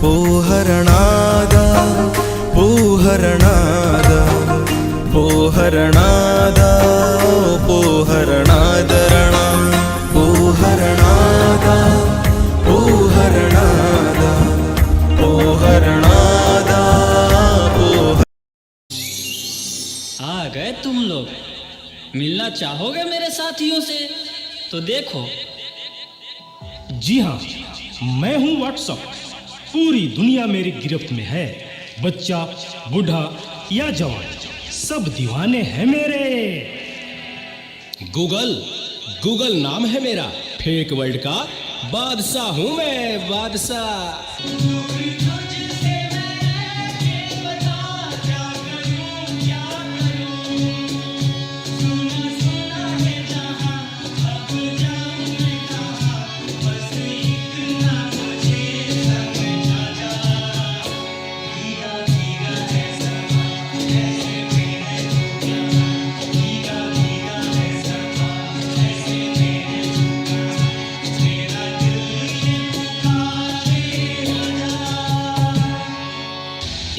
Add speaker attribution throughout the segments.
Speaker 1: ಪೋಹರಣಾದ ಪೋಹರಣಾದ ಪೋಹರಣಾದ ಪೋಹರಣಾದರಣ ಪೋಹರಣಾದ ಪೋಹರಣಾದ ಪೋಹರಣಾದ ಪೋಹ
Speaker 2: आ गए तुम लोग। मिलना चाहोगे मेरे साथियों से? तो देखो।
Speaker 3: जी हाँ, मैं हूँ व्हाट्सअप। पूरी दुनिया मेरी गिरफ्त में है। बच्चा, बूढ़ा या जवान, सब दीवाने हैं मेरे।
Speaker 4: गूगल नाम है मेरा। फेक वर्ल्ड का बादशाह हूँ मैं, बादशाह।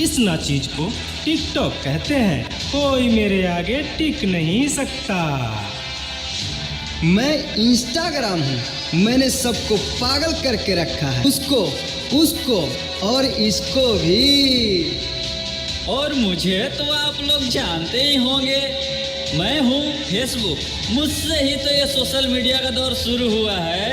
Speaker 3: इस नाचीज को टिकटॉक कहते हैं। कोई मेरे आगे टिक नहीं सकता।
Speaker 5: मैं इंस्टाग्राम हूँ। मैंने सबको पागल करके रखा है, उसको और इसको भी।
Speaker 2: और मुझे तो आप लोग जानते ही होंगे। मैं हूँ फेसबुक। मुझसे ही तो ये सोशल मीडिया का दौर शुरू हुआ है।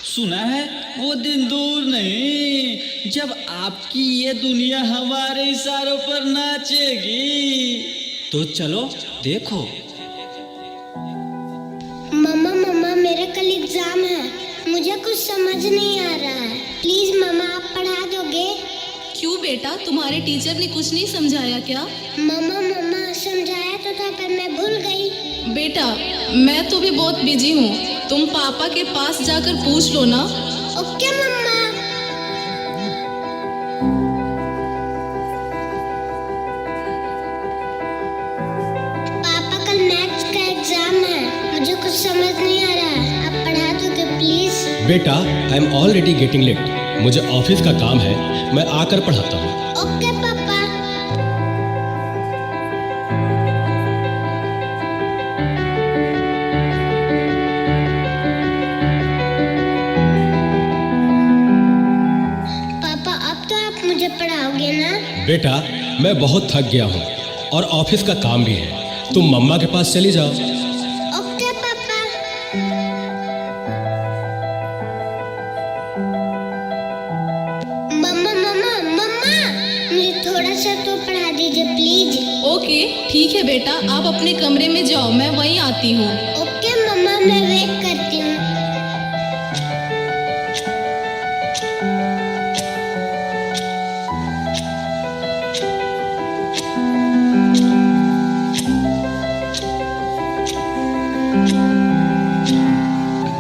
Speaker 2: सुना है वो दिन दूर नहीं जब आपकी ये दुनिया हमारे इशारों पर नाचेगी। तो चलो देखो।
Speaker 6: मम्मा मेरा कल एग्जाम है, मुझे कुछ समझ नहीं आ रहा है। प्लीज मम्मा आप पढ़ा दोगे?
Speaker 7: क्यों बेटा, तुम्हारे टीचर ने कुछ नहीं समझाया क्या?
Speaker 6: मम्मा समझाया तो था पर मैं भूल गई।
Speaker 7: बेटा मैं तो भी बहुत बिजी हूँ, तुम पापा के पास जाकर पूछ लो ना।
Speaker 6: ओके मम्मा। पापा कल मैथ्स का एग्जाम है, मुझे कुछ समझ नहीं आ रहा है, आप पढ़ा दोगे प्लीज?
Speaker 4: बेटा, I am already getting late. मुझे ऑफिस का काम है, मैं आकर पढ़ाता हूँ।
Speaker 6: ओके पापा। पापा अब तो आप मुझे पढ़ाओगे ना?
Speaker 4: बेटा, मैं बहुत थक गया हूँ और ऑफिस का काम भी है। तुम मम्मा के पास चली जाओ।
Speaker 6: ओके पापा। मम्मा मुझे थोड़ा सा तो पढ़ा दीजिए प्लीज।
Speaker 7: ओके ठीक है बेटा, आप अपने कमरे में जाओ, मैं वहीं आती हूँ।
Speaker 6: ओके मम्मा, मैं वेट करती हूँ।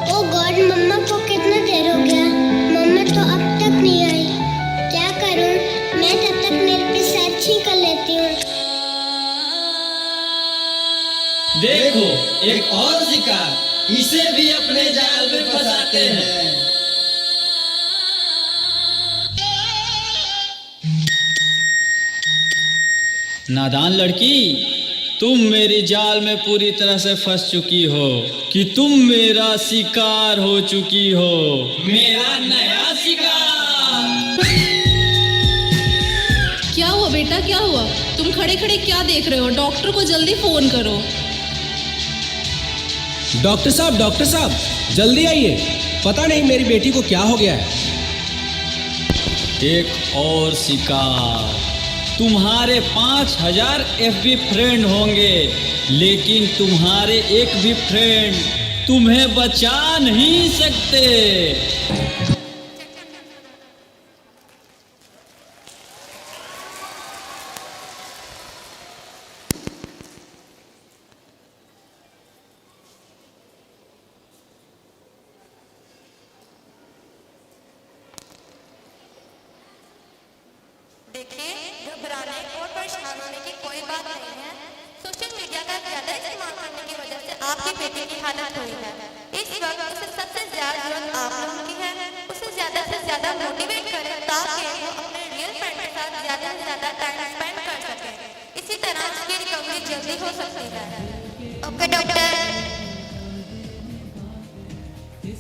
Speaker 6: ओ गॉड, मम्मा को कितना देर हो गया, मम्मा तो अब तक नहीं आई। क्या करूँ? मैं तब तक मेरे पे सर्च ही कर लेती हूँ।
Speaker 2: देखो एक और शिकार, इसे भी अपने जाल में फंसाते हैं। नादान लड़की, तुम मेरी जाल में पूरी तरह से फंस चुकी हो कि तुम मेरा शिकार हो चुकी हो, मेरा नया शिकार।
Speaker 7: क्या हुआ बेटा, क्या हुआ? तुम खड़े खड़े क्या देख रहे हो? डॉक्टर को जल्दी फोन करो।
Speaker 4: डॉक्टर साहब, जल्दी आइए। पता नहीं मेरी बेटी को क्या हो गया है।
Speaker 2: एक और शिकार। तुम्हारे 5000 FB फ्रेंड होंगे, लेकिन तुम्हारे एक भी फ्रेंड तुम्हें बचा नहीं सकते।
Speaker 8: देखिए, घबराने और परेशान होने की कोई बात नहीं है। सोशल मीडिया का ज्यादा इस्तेमाल करने की वजह से आपकी बेटी की हालत हुई है। इस वक्त उसे सबसे ज्यादा जरूरत आप लोगों की है। उसे ज्यादा से ज्यादा मोटिवेट करें ताकि वो अपने रियल फ्रेंड के साथ ज्यादा से ज्यादा टाइम स्पेंड कर सके। इसी तरह उसकी रिकवरी जल्दी हो सकती है। ओके डॉक्टर,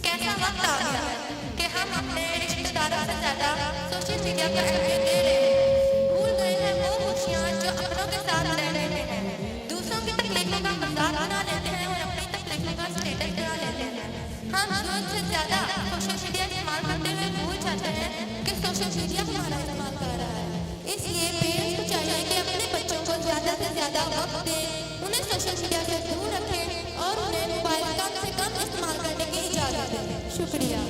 Speaker 8: कैसा वक्त आ गया है कि हम अपने रिश्तेदारों से ज्यादा सोशल मीडिया पर अहमियत दे रहे हैं। भूल गए हैं वो खुशियाँ जो अपनों के साथ ले लेते हैं। दूसरों की तकलीफों का मजाक बना लेते हैं और अपनी तकलीफों का स्टेटस बना लेते हैं। हम जरूरत से ज्यादा सोशल मीडिया इस्तेमाल करते हुए भूल जाते हैं कि सोशल मीडिया हमारा इस्तेमाल कर रहा है। इसलिए पेरेंट्स को चाहिए कि अपने बच्चों को ज्यादा से ज्यादा वक्त दें, उन्हें सोशल मीडिया से दूर रखें और उन्हें मोबाइल कम से कम इस्तेमाल करने की इजाजत दें। शुक्रिया।